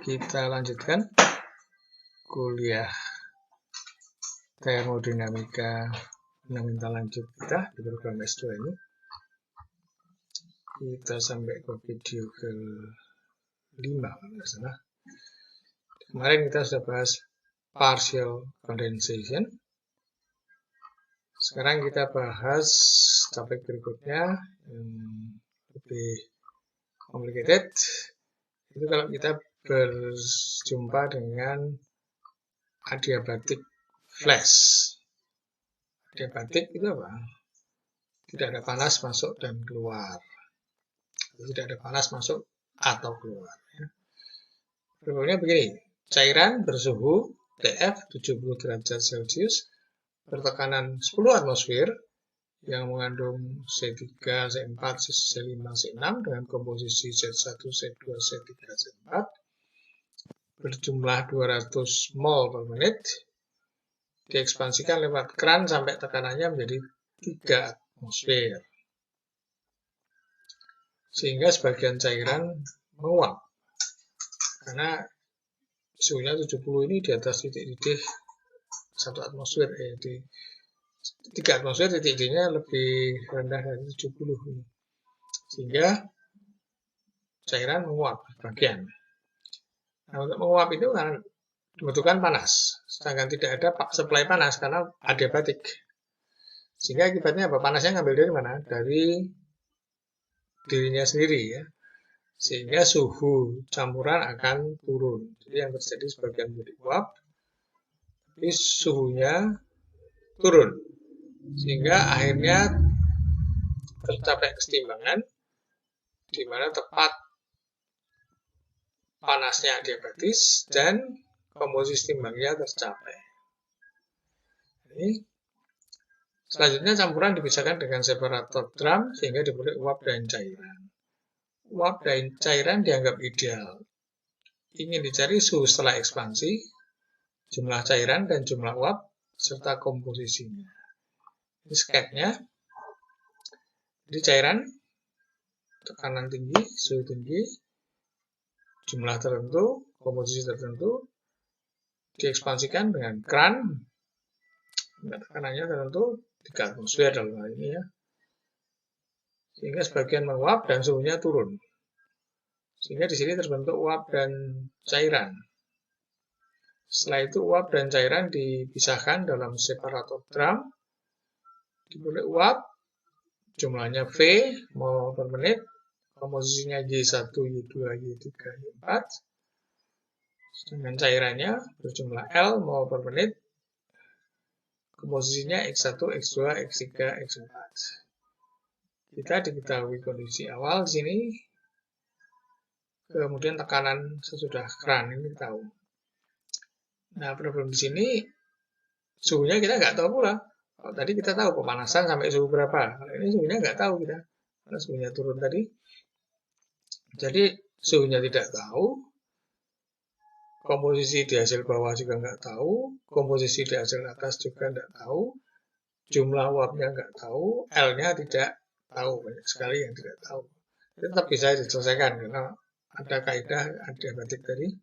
Kita lanjutkan kuliah termodinamika fundamental lanjut kita di program S2 ini. Kita sampai ke video ke-5 kalau tidak salah. Kemarin kita sudah bahas partial condensation. Sekarang kita bahas topik berikutnya yang lebih complicated. Itu kalau kita berjumpa dengan adiabatik flash. Adiabatik itu apa? Tidak ada panas masuk dan keluar. Tidak ada panas masuk atau keluar. Problemnya begini, cairan bersuhu TF 70 derajat Celcius bertekanan 10 atmosfer yang mengandung C3, C4, C5, C6 dengan komposisi Z1, C2, C3, C4 berjumlah 200 mol per menit diekspansikan lewat keran sampai tekanannya menjadi 3 atmosfer. Sehingga sebagian cairan menguap. Karena suhunya 70 ini di atas titik didih 1 atmosfer, di 3 atmosfer titik didihnya lebih rendah dari 70. Sehingga cairan menguap sebagian. Nah, untuk menguap itu kan dibutuhkan panas. Sedangkan tidak ada supply panas karena adiabatik. Sehingga akibatnya apa? Panasnya ngambil dari mana? Dari dirinya sendiri ya. Sehingga suhu campuran akan turun. Jadi yang terjadi sebagian menjadi uap, tapi suhunya turun. Sehingga akhirnya tercapai keseimbangan di mana tepat panasnya adiabatis dan komposisi timbangnya tercapai. Ini selanjutnya campuran dipisahkan dengan separator drum sehingga diperoleh uap dan cairan. Uap dan cairan dianggap ideal. Ingin dicari suhu setelah ekspansi, jumlah cairan dan jumlah uap, serta komposisinya. Ini sketnya. Jadi cairan, tekanan tinggi, suhu tinggi, jumlah tertentu, komposisi tertentu, diekspansikan dengan keran, tekanannya tertentu 3 atmosfer dalam hal ini ya. Sehingga sebagian menguap dan suhunya turun. Sehingga di sini terbentuk uap dan cairan. Setelah itu uap dan cairan dipisahkan dalam separator drum. Diperoleh uap, jumlahnya V, mol per menit, komposisinya Y1, Y2, Y3, Y4. Dengan cairannya berjumlah L, mol per menit, komposisinya X1, X2, X3, X4. Kita diketahui kondisi awal di sini, kemudian tekanan sesudah keran ini tahu. Nah, problem di sini suhunya kita nggak tahu pula. Kalau tadi kita tahu pemanasan sampai suhu berapa. Kalau ini suhunya nggak tahu kita, karena suhunya turun tadi. Jadi suhunya tidak tahu, komposisi di hasil bawah juga nggak tahu, komposisi di hasil atas juga nggak tahu, jumlah uapnya nggak tahu, L-nya tidak tahu, banyak sekali yang tidak tahu. Tetap bisa diselesaikan karena ada kaidah adiabatik tadi,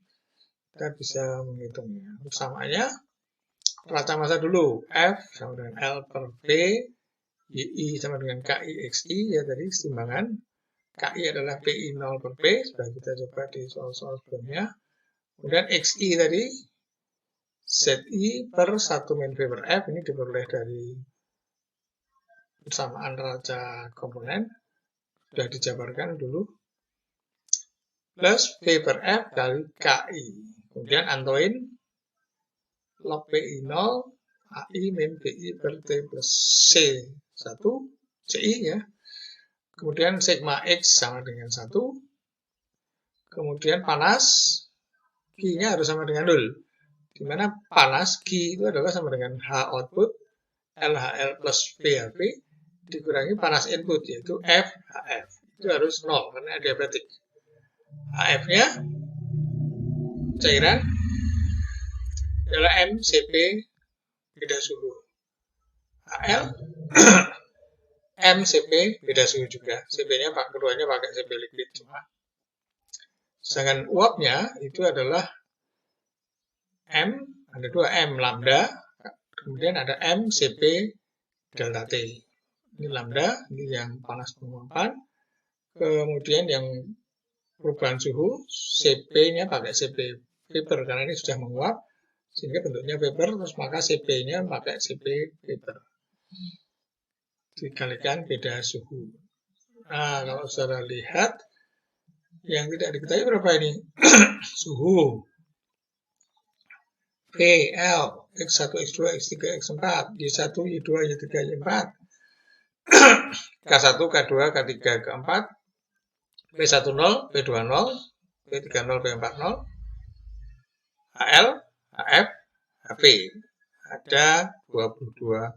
kita bisa menghitungnya. Persamaannya, raca massa dulu, F sama dengan L per V, YI sama dengan KI XI, ya tadi keseimbangan. KI adalah PI 0 per P, sudah kita coba di soal-soal sebelumnya. Kemudian XI tadi, ZI per 1 min V per F, ini diperoleh dari persamaan raca komponen, sudah dijabarkan dulu, plus V per F kali KI. Kemudian antoin, log PI 0, AI min PI per T plus C1, CI ya. Kemudian sigma X sama dengan 1. Kemudian panas, Q-nya harus sama dengan 0. Di mana panas, Q itu adalah sama dengan H output, LHL plus VHV, dikurangi panas input, yaitu FHF. Itu harus 0, karena adiabatik. HF-nya, cairan, adalah MCP, beda suhu. HL, MCP, beda suhu juga. CP-nya keduanya pakai CP liquid cuma. Sedangkan uapnya itu adalah M, ada dua M lambda, kemudian ada M Cp delta T. Ini lambda, ini yang panas penguapan. Kemudian yang perubahan suhu, Cp-nya pakai Cp vapor karena ini sudah menguap, sehingga bentuknya vapor, terus maka Cp-nya pakai Cp vapor. Dikalikan beda suhu. Nah, kalau saudara lihat, yang tidak diketahui berapa ini? Suhu. V, L, X1, X2, X3, X4, Y1, Y2, Y3, Y4, K1, K2, K3, K4, P10, P20, P30, P40, HL, HF, HP. Ada 22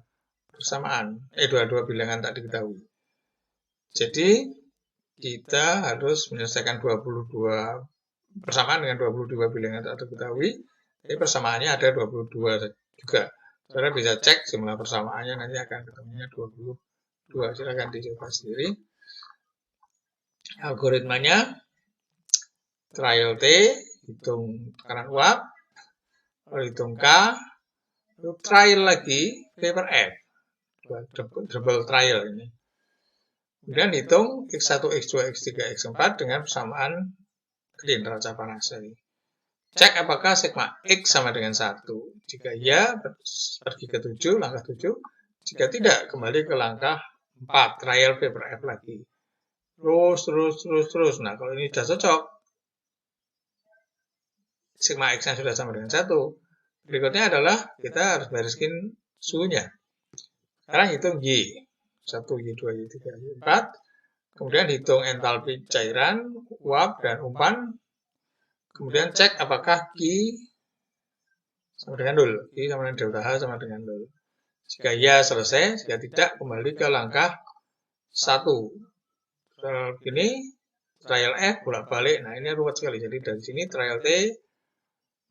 persamaan. 22 bilangan tak diketahui. Jadi, kita harus menyelesaikan 22 persamaan dengan 22 bilangan tak diketahui. Jadi persamaannya ada 22 juga. Saudara bisa cek jumlah persamaannya, nanti akan ketemunya 22. Silakan dicoba sendiri. Algoritmanya, trial T, hitung tekanan uap, lalu hitung K, lalu trial lagi vapor F. Double trial ini. Kemudian hitung X1, X2, X3, X4 dengan persamaan tadi neraca panas tadi. Cek apakah sigma X sama dengan 1. Jika ya, pergi ke 7, langkah 7. Jika tidak, kembali ke langkah 4, trial vapor F lagi. Terus. Nah, kalau ini sudah cocok, sigma X-nya sudah sama dengan 1. Berikutnya adalah kita harus bereskin suhunya. Sekarang hitung Y. 1, Y2, Y3, Y4. Kemudian hitung entalpi cairan, uap, dan umpan. Kemudian cek apakah Q sama dengan 0. Q sama dengan delta H sama dengan 0. Jika ya, selesai. Jika tidak, kembali ke langkah 1. Ini trial F, bolak-balik. Nah, ini ruwet sekali. Jadi dari sini trial T,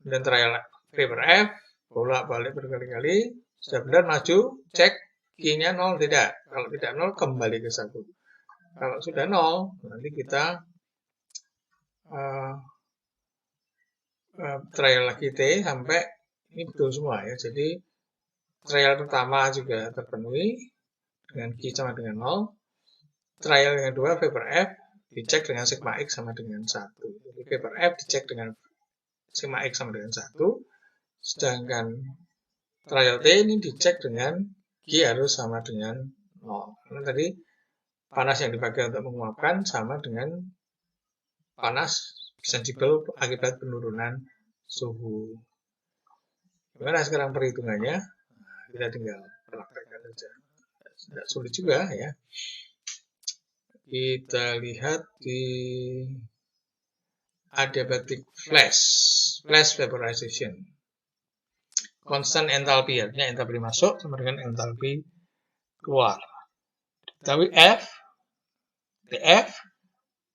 dan trial vapor F, bolak-balik berkali-kali. Sudah benar, maju, cek Q-nya 0, tidak. Kalau tidak 0, kembali ke 1. Kalau sudah 0, nanti kita trial lagi T sampai ini betul semua ya. Jadi trial pertama juga terpenuhi dengan Q sama dengan 0. Trial yang kedua vapor F dicek dengan sigma X sama dengan 1. Jadi vapor F dicek dengan sigma X sama dengan 1. Sedangkan trial T ini dicek dengan Q harus sama dengan 0. Karena tadi panas yang dipakai untuk menguapkan sama dengan panas sensibel akibat penurunan suhu. Gimana sekarang perhitungannya? Nah, kita tinggal praktekkan saja. Tidak sulit juga ya. Kita lihat di adiabatic flash vaporization. Constant enthalpy, artinya enthalpy masuk sama dengan enthalpy keluar. Tapi F, TF,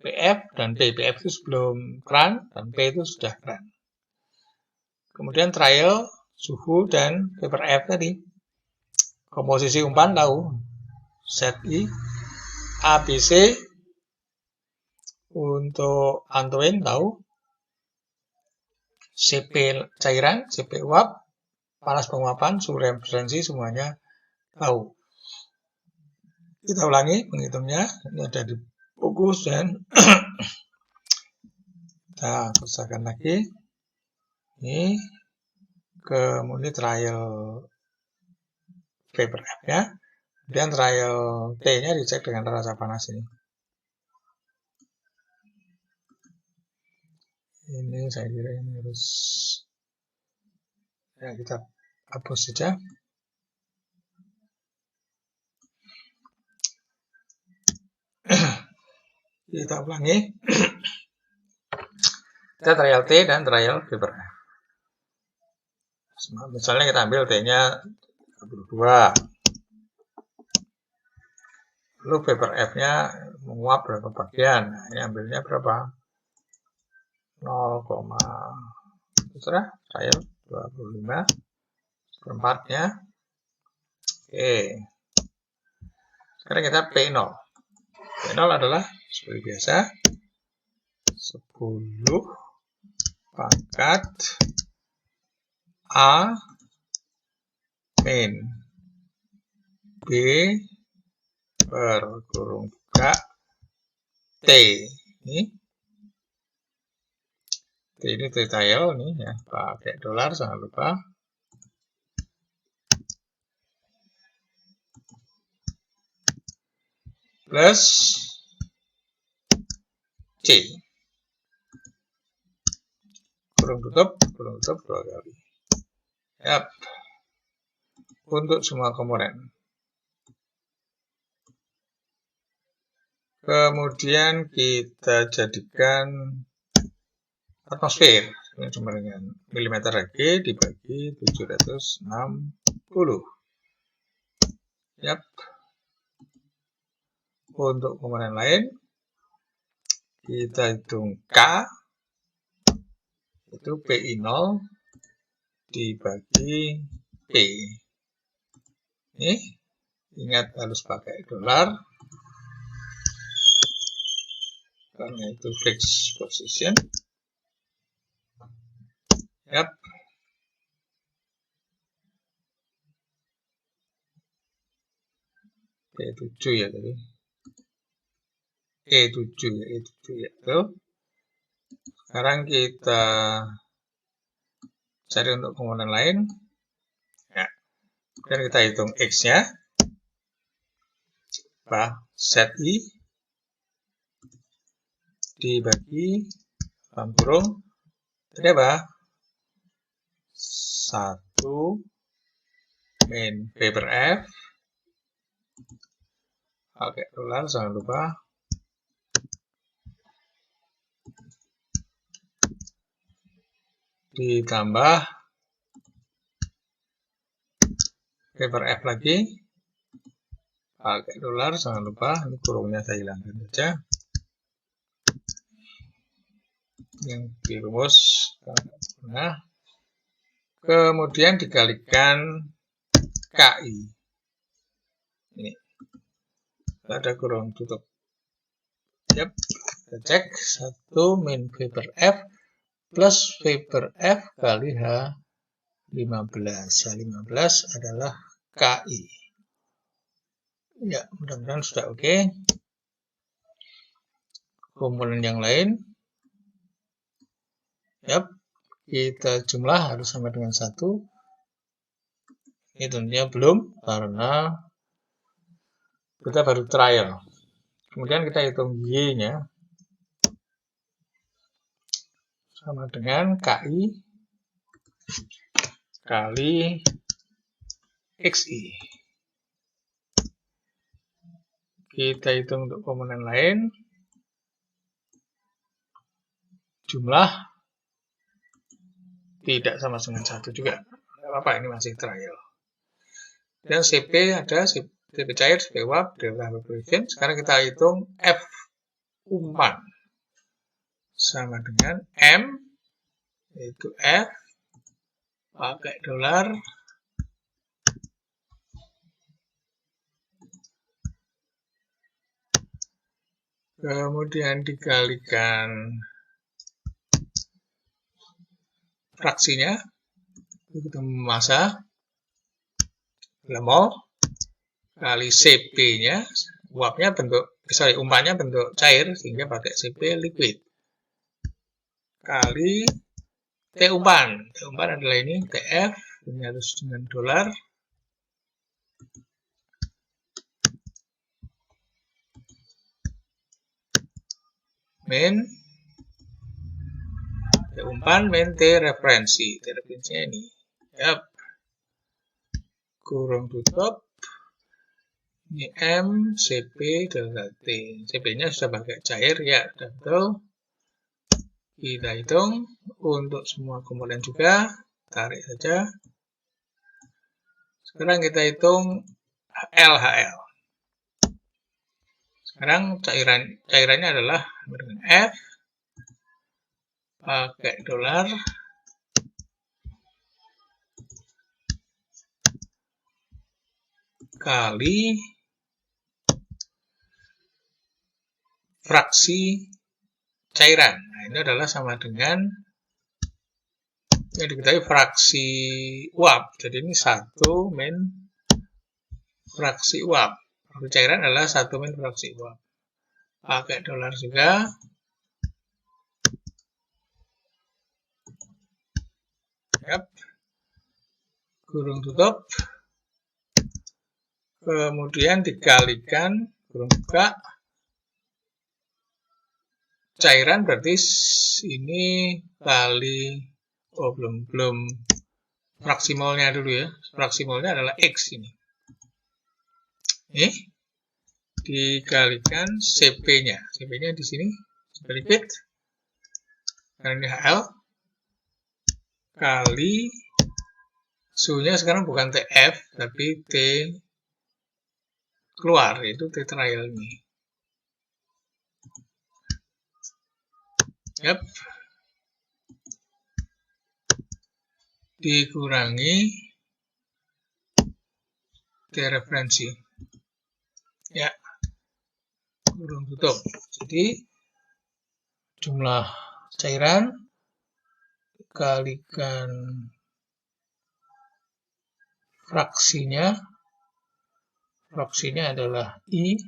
PF, dan P. PF itu sebelum keran, dan P itu sudah keran. Kemudian trial, suhu, dan vapor F tadi. Komposisi umpan tahu. ZI, ABC, untuk antoin tahu. CP cairan, CP uap, panas penguapan, suhu referensi, semuanya tahu. Kita ulangi menghitungnya. Ini ada di fokus dan kita kerjakan lagi. Ini kemudian trial vapor F ya. Kemudian trial T-nya dicek dengan neraca panas ini. Ini saya kira ini harus ya, kita hapus saja. Kita ulangi. Kita trial T dan trial vapor F. Misalnya kita ambil T-nya 32. Lalu vapor F-nya menguap berapa bagian? Nah, ini ambilnya berapa? 0, terserah, trial 25 seperempatnya. Oke. Sekarang kita P0. P0 adalah seperti biasa 10 pangkat A min B per kurung buka T. Ini detail nih ya, pakai dolar jangan lupa. Plus C. Kurung tutup 2 kali. Yap. Untuk semua komponen. Kemudian kita jadikan atmosfer. Ini sama dengan milimeter lagi dibagi 760. Yap. Untuk komponen lain, kita hitung K, itu PI0 dibagi P. Ini, ingat harus pakai dolar, karena itu fixed position. Yap. E7 ya tadi. E7 ya itu. Sekarang kita cari untuk komponen lain. Ya. Dan kita hitung X-nya. ZI dibagi dalam kurung. Tadi apa? 1 min V per F. Pakai dolar jangan lupa. Ditambah V per F lagi. Pakai dolar jangan lupa. Ini kurungnya saya hilangkan saja. Yang dirumus. Nah, kemudian dikalikan KI. Ini. Ada kurung tutup. Yap. Kita cek. 1 min V per F plus V per F kali H15. H15 adalah KI. Ya, mudah-mudahan sudah oke. Komponen yang lain. Yap. Kita jumlah harus sama dengan 1. Ini tentunya belum, karena kita baru trial. Kemudian kita hitung Y-nya. Sama dengan KI kali XI. Kita hitung untuk komponen lain. Jumlah tidak sama dengan 1 juga. Tidak apa-apa, ini masih trial. Dan CP ada, CP cair, CP uap, delta Habib-Poisson. Sekarang kita hitung F umpan. Sama dengan M, yaitu F, pakai dolar, kemudian dikalikan fraksinya, itu ketemu massa, mol, kali CP-nya, uapnya bentuk, umpannya bentuk cair, sehingga pakai CP liquid. Kali T umpan. T umpan adalah ini, TF, ini harus dengan dolar. Min T umpan, min T referensi. T referensinya ini. Yap. Kurung tutup. Ini M, CP, delta T. CP-nya sudah pakai cair, ya, betul. Kita hitung untuk semua komponen juga, tarik saja. Sekarang kita hitung LHL. Sekarang cairannya adalah F pakai dolar kali fraksi cairan. Nah, ini adalah sama dengan yang diketahui fraksi uap. Jadi ini 1 min fraksi uap. Cairan adalah 1 min fraksi uap. Pakai dolar juga. Yap. Kurung tutup. Kemudian dikalikan kurung buka. Cairan berarti ini kali belum fraksi molnya dulu ya. Fraksi molnya adalah X ini. Dikalikan CP-nya. CP-nya di sini sedikit. Karena ini HL kali suhunya sekarang bukan TF tapi T keluar, yaitu T trial ini. Yap. Dikurangi T referensi. Ya. Kurung tutup. Jadi jumlah cairan kalikan fraksinya adalah I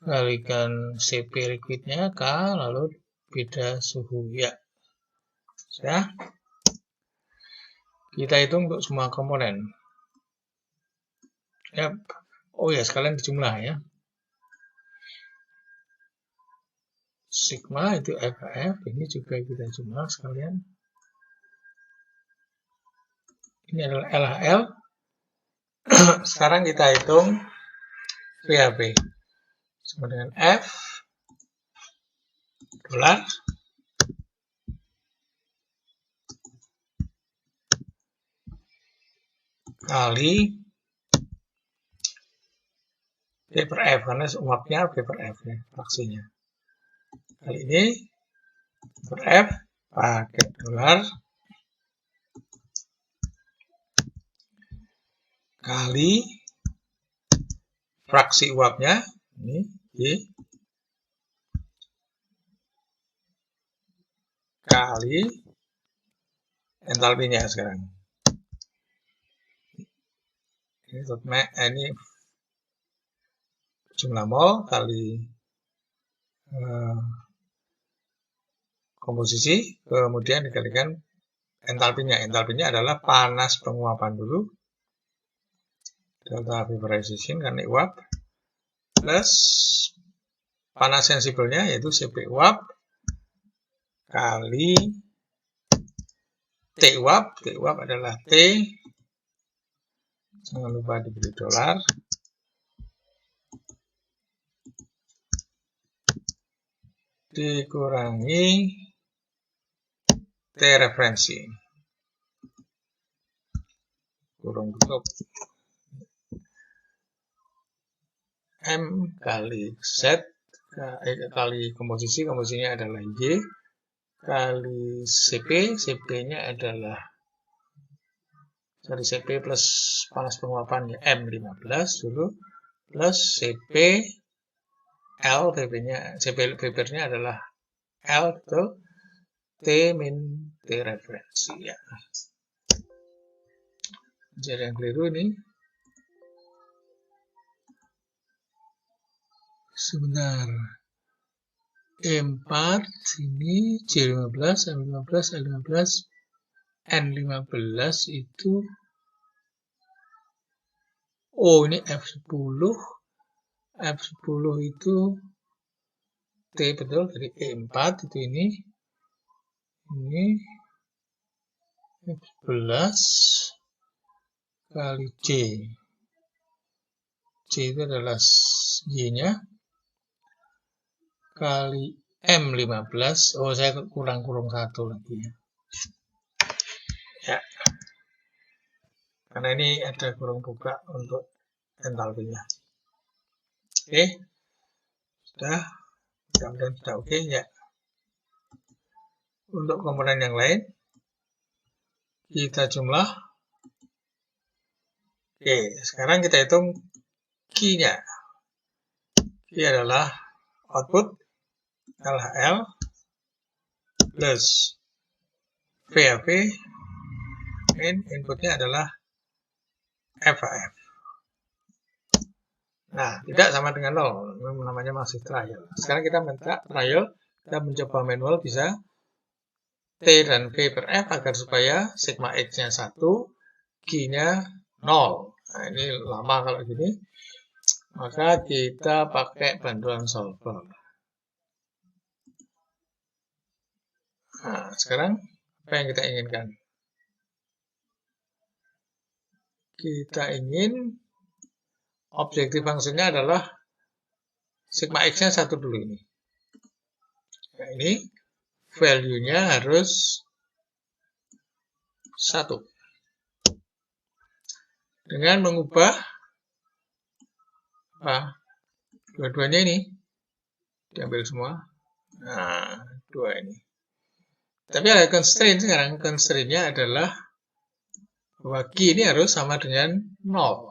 kalikan CP liquidnya K, lalu beda suhu ya. Sudah. Kita hitung untuk semua komponen. Yap. Oh ya, sekalian dijumlah ya. Sigma itu FF, ini juga kita jumlah sekalian. Ini adalah LHL. Sekarang kita hitung VAB. Sama dengan F dolar kali P per F, karena uapnya P per F ya, fraksinya. Kali ini per F pakai dolar kali fraksi uapnya ini Y kali entalpinya sekarang. Ini jumlah mol kali komposisi, kemudian dikalikan entalpinya. Entalpinya adalah panas penguapan dulu, delta vaporization karena uap, plus panas sensibelnya yaitu CP uap kali T uap. T uap adalah T, jangan lupa diberi dolar, dikurangi T referensi. Kurung tutup. M kali Z kali komposisinya adalah Y kali CP, CP-nya adalah dari CP plus panas penguapan ya M15 dulu, plus CP L, VP-nya adalah L, betul, T min T referensi ya. Jadi yang keliru ini. Sebentar. E4 ini J15, M15, L15, N15 itu ini F10. F10 itu T betul dari E4 itu ini F11 kali J. J itu adalah Y-nya kali M15. Oh, saya kurang 1 lagi ya. Ya. Karena ini ada kurung buka untuk entalpinya. Oke. Sudah. Mudah-mudahan sudah oke ya. Untuk komponen yang lain kita jumlah. Oke, sekarang kita hitung Q-nya. Q adalah output LHL plus VAV, inputnya adalah FAF. Nah, tidak sama dengan 0, namanya masih trial. Sekarang kita minta trial, kita mencoba manual bisa T dan V per F agar supaya sigma X-nya 1, G-nya 0. Nah, ini lama kalau gini. Maka kita pakai bantuan solver. Nah, sekarang apa yang kita inginkan? Kita ingin objektif fungsinya adalah sigma X-nya 1 dulu ini. Nah, ini value-nya harus 1. Dengan mengubah dua-duanya ini. Diambil semua. Nah, 2 ini. Tapi ada constraint sekarang. Constraint-nya adalah bahwa G ini harus sama dengan 0.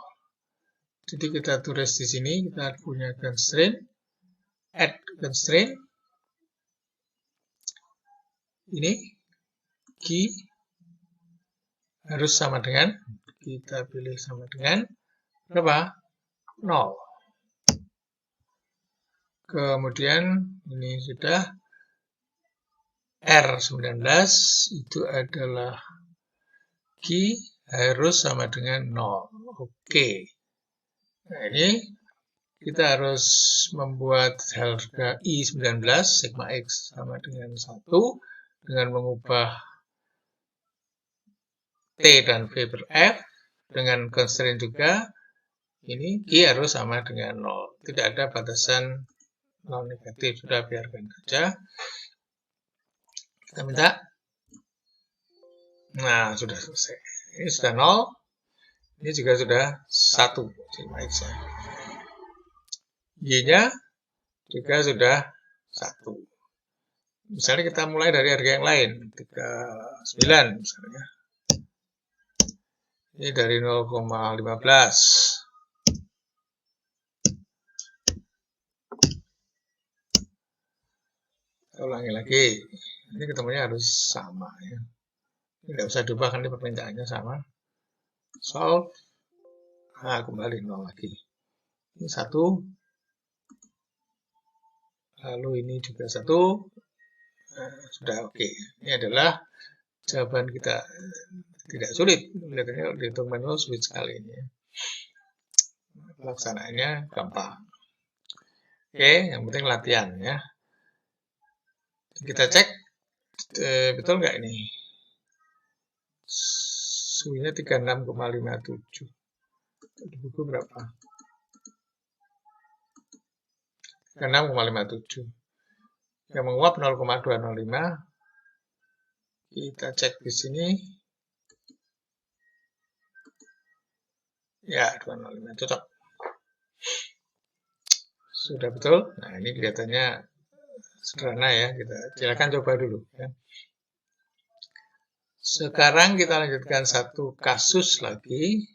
Jadi kita tulis di sini, kita punya constraint, add constraint. Ini G harus sama dengan, kita pilih sama dengan berapa? 0. Kemudian ini sudah R19 itu adalah G harus sama dengan 0. Oke. Nah, ini kita harus membuat harga I19 sigma X sama dengan 1 dengan mengubah T dan V per F dengan constraint juga. Ini G harus sama dengan 0. Tidak ada batasan non negatif, sudah biarkan saja. Kita minta. Nah, sudah selesai. Ini sudah 0. Ini juga sudah 1 sigma X-nya. Y-nya juga sudah 1. Misalnya kita mulai dari harga yang lain, 39 misalnya. Ini dari 0,15. Ulangi lagi. Ini ketemunya harus sama ya. Tidak usah diubah, kan ini permintaannya sama. Solve. Nah, kembali 0 lagi. Ini 1. Lalu ini juga 1. Nah, sudah oke. Ini adalah jawaban kita. Tidak sulit. Kelihatannya dihitung manual sulit sekali ini. Pelaksanaannya gampang. Oke, yang penting latihan ya. Kita cek betul nggak ini? Suhunya 36,57. Di buku berapa? 36,57. Yang menguap 0,205. Kita cek di sini. Ya, 205 cocok. Sudah betul. Nah, ini kelihatannya sederhana ya. Kita silakan coba dulu ya. Sekarang kita lanjutkan satu kasus lagi.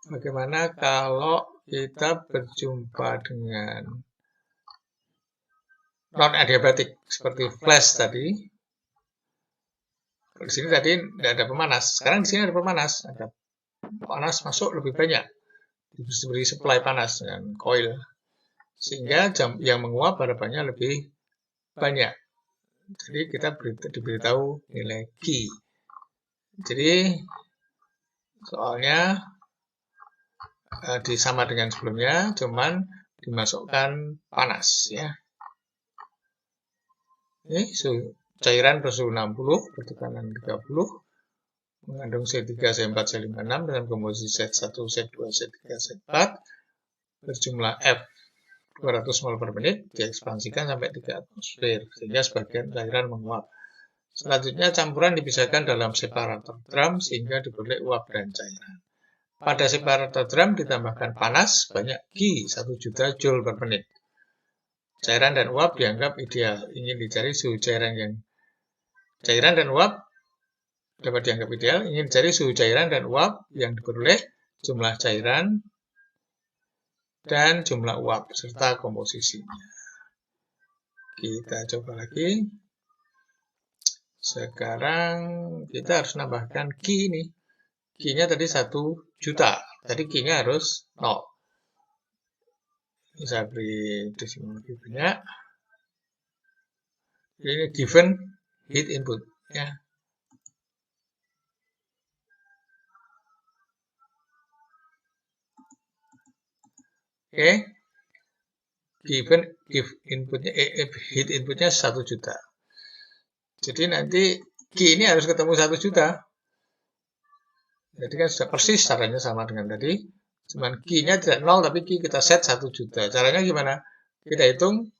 Bagaimana kalau kita berjumpa dengan non-adiabatik seperti flash tadi. Di sini tadi tidak ada pemanas. Sekarang di sini ada pemanas. Ada panas masuk lebih banyak. Diberi supply panas dengan coil. Sehingga yang menguap harapannya lebih banyak. Jadi kita diberitahu nilai Q. Jadi soalnya sama dengan sebelumnya, cuman dimasukkan panas ya. Ini cairan bersuhu 60, bertekanan 30, mengandung C3, C4, C5, 6 dengan komposisi Z1, Z2, Z3, Z4, berjumlah F 200 mol per menit, diekspansikan sampai 3 atmosfer, sehingga sebagian cairan menguap. Selanjutnya campuran dipisahkan dalam separator drum sehingga diperoleh uap dan cairan. Pada separator drum ditambahkan panas banyak G 1 juta joule per menit. Cairan dan uap dianggap ideal. Ingin dicari suhu cairan dan uap dapat dianggap ideal. Ingin dicari suhu cairan dan uap yang diperoleh, jumlah cairan dan jumlah uap serta komposisinya. Kita coba lagi. Sekarang kita harus nambahkan key ini. Key-nya tadi 1 juta. Tadi key-nya harus 0. Ini saya beri desimal lebih banyak. Ini given hit input. Ya. Oke. Give inputnya, hit inputnya 1 juta. Jadi nanti key ini harus ketemu 1 juta. Jadi kan sudah persis caranya sama dengan tadi. Cuman key-nya tidak 0, tapi key kita set 1 juta. Caranya gimana? Kita hitung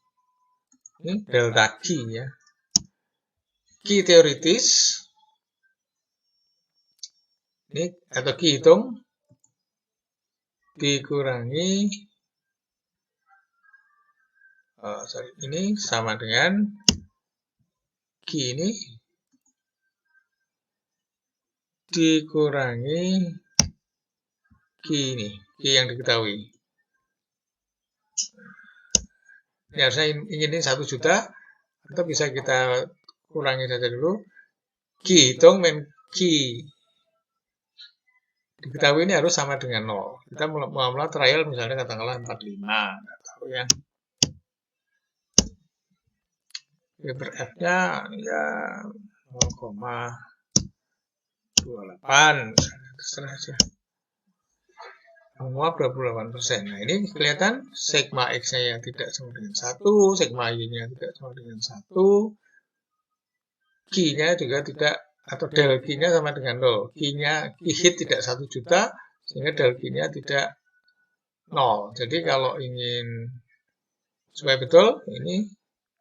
ini delta key ya. Key teoritis ini atau key hitung dikurangi ini sama dengan key ini dikurangi key ini, key yang diketahui. Ini harusnya ingin ini 1 juta, atau bisa kita kurangi saja dulu. Key hitung min key diketahui ini harus sama dengan 0. Kita mula-mula trial misalnya katakanlah 45, nggak tahu ya. Paper F-nya ya 0,28, terserah saja. Menguap 28%. Nah, ini kelihatan sigma X-nya yang tidak sama dengan 1, sigma Y-nya tidak sama dengan 1, key-nya juga tidak, atau del key-nya sama dengan 0. Key-nya, key hit tidak 1 juta, sehingga del key-nya tidak 0. Jadi kalau ingin supaya betul, ini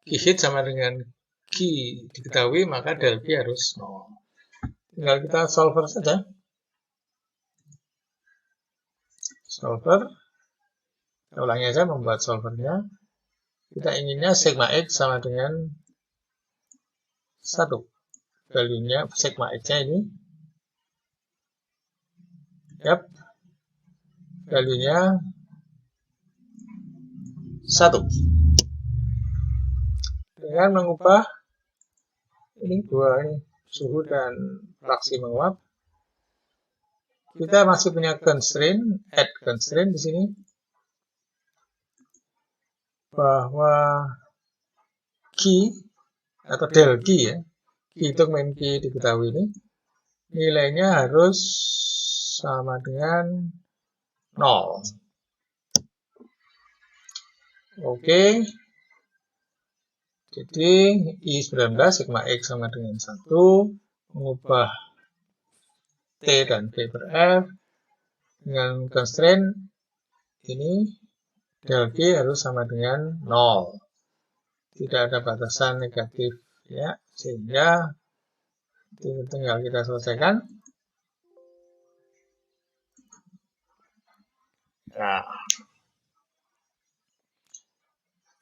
key hit sama dengan key diketahui, maka del key harus 0. Tinggal kita solver saja. Solver, kita ulangi aja membuat solvernya. Kita inginnya sigma X sama dengan 1. Value-nya sigma X-nya ini. Yap. Value-nya 1. Dengan mengubah ini dua ini suhu dan fraksi menguap. Kita masih punya constraint, add constraint di sini, bahwa key atau del key ya, key hitung min key diketahui ini, nilainya harus sama dengan 0. Oke. Jadi I19 sigma X sama dengan 1, mengubah T dan P per F dengan constraint ini del G harus sama dengan 0. Tidak ada batasan negatif ya, sehingga tinggal kita selesaikan. Nah,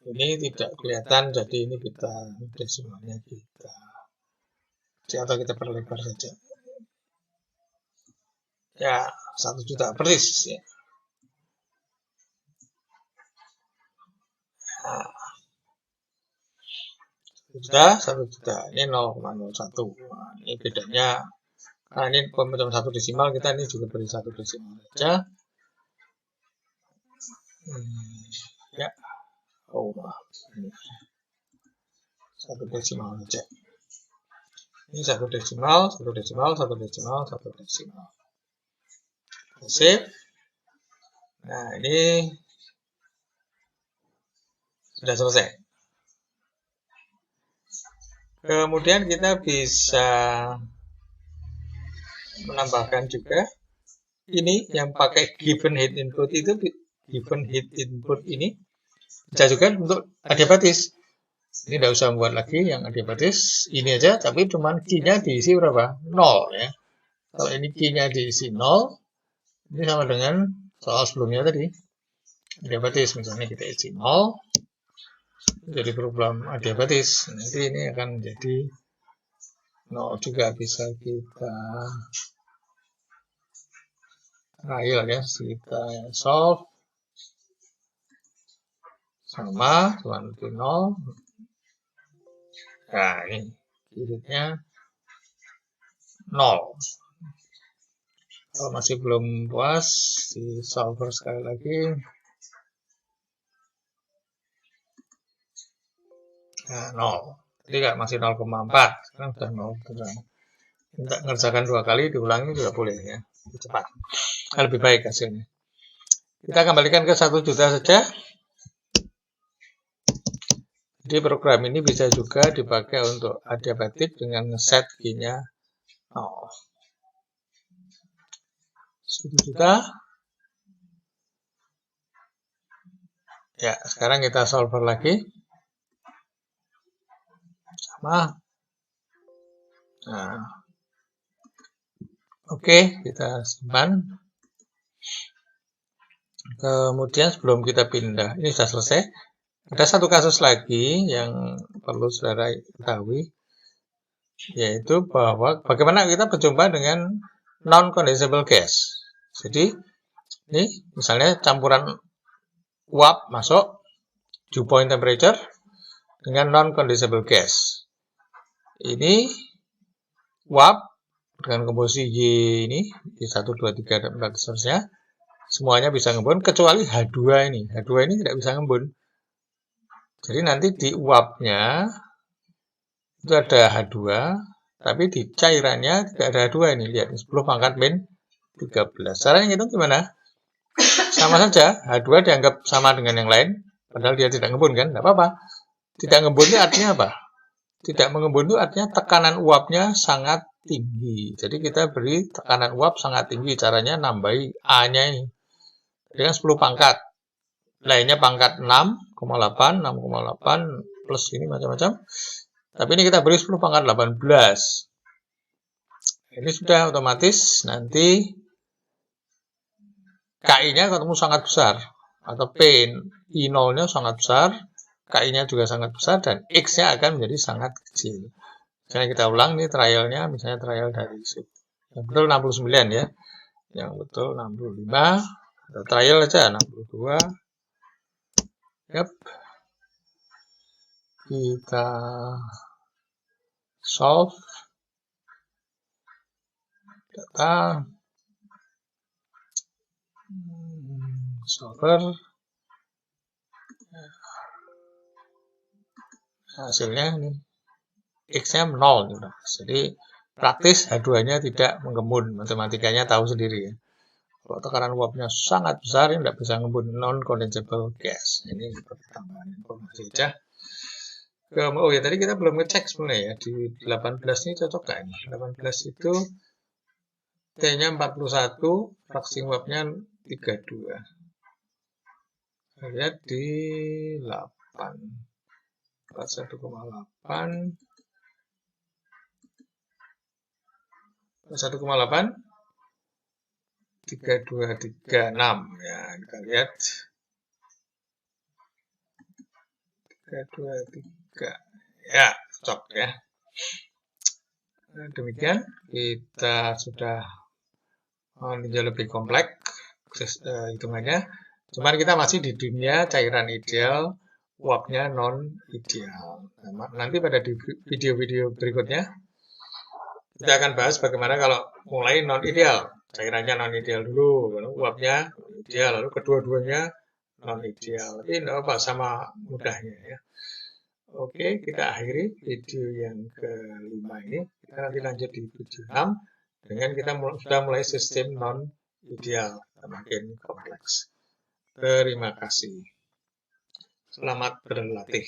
ini tidak kelihatan, jadi ini kita desimalnya kita atau kita perlebar saja. Ya, 1 juta persis ya. Nah, 1 juta, ini 0,01. Nah, ini bedanya. Nah, ini pemecahan 1 desimal, kita ini juga beri 1 desimal saja. Ya. Oh, maaf. 1 desimal saja. Ini 1 desimal, 1 desimal, 1 desimal, 1 desimal. Save. Nah, ini sudah selesai. Kemudian kita bisa menambahkan juga ini yang pakai given hit input itu, given hit input ini bisa juga untuk adiabatis. Ini tidak usah membuat lagi yang adiabatis, ini aja, tapi cuman key-nya diisi berapa? 0 ya. Kalau ini key-nya diisi 0, ini sama dengan soal sebelumnya tadi. Adiabatis misalnya kita isi 0, jadi problem adiabatis. Nanti ini akan menjadi 0 juga, bisa kita trial ya, kita solve sama cuma 0. Nah, ini kirinya 0. Kalau masih belum puas, di solver sekali lagi. Nah, 0. Jadi nggak masih 0,4. Sekarang sudah 0. Minta ngerjakan 2 kali, diulangi juga boleh ya. Cepat. Lebih baik hasilnya. Kita kembalikan ke 1 juta saja. Jadi program ini bisa juga dipakai untuk adiabatik dengan ngeset G-nya 0. 1 juta. Ya, sekarang kita solver lagi. Sama. Nah. Oke, kita simpan. Kemudian sebelum kita pindah, ini sudah selesai. Ada satu kasus lagi yang perlu saudara ketahui, yaitu bahwa bagaimana kita berjumpa dengan non-condensable gas. Jadi, ini misalnya campuran uap masuk, dew point temperature, dengan non-condensable gas. Ini uap dengan komposisi Y ini, Y1, 2, 3, dan 4 seterusnya, semuanya bisa ngembun, kecuali H2 ini. H2 ini tidak bisa ngembun. Jadi nanti di uapnya itu ada H2, tapi di cairannya tidak ada H2 ini. Lihat, 10 pangkat min 13. Caranya ngitung gimana? Sama saja, H2 dianggap sama dengan yang lain, padahal dia tidak ngembun kan? Tidak apa-apa. Tidak ngembun itu artinya apa? Tidak mengembun itu artinya tekanan uapnya sangat tinggi. Jadi kita beri tekanan uap sangat tinggi. Caranya nambahi A-nya ini. Jadi kan 10 pangkat. Lainnya pangkat 6,8, 6,8 plus ini macam-macam. Tapi ini kita beri 10 pangkat 18. Ini sudah otomatis nanti KI-nya ketemu sangat besar. Atau P, I0-nya sangat besar, KI-nya juga sangat besar, dan X-nya akan menjadi sangat kecil. Misalnya kita ulang nih trialnya, misalnya trial dari yang betul 69 ya. Yang betul 65. Kita trial aja 62. Yap. Kita solve data solver, hasilnya ini X-nya 0 gitu. Jadi praktis H2-nya tidak mengembun, matematikanya tahu sendiri ya. Kalau tekanan uapnya sangat besar, ini tidak bisa mengembun, non-condensable gas. Ini tambahan informasi saja. Oh ya, tadi kita belum ngecek sebenarnya ya, di 18 ini cocok nggak ini? 18 itu T-nya 41, fraksi uapnya 32. Lihat di 8. 41,8. 1,8 3236 ya, kita lihat 323 ya, cocok ya. Demikian kita sudah meninjau lebih kompleks hitungannya. Cuman kita masih di dunia cairan ideal, uapnya non ideal. Nanti pada video-video berikutnya kita akan bahas bagaimana kalau mulai non ideal. Cairannya non ideal dulu, lalu uapnya ideal, lalu kedua-duanya non ideal. Tapi tidak apa, sama mudahnya ya. Oke, kita akhiri video yang kelima ini. Kita nanti lanjut di video 6 dengan kita sudah mulai sistem non ideal, makin kompleks. Terima kasih. Selamat berlatih.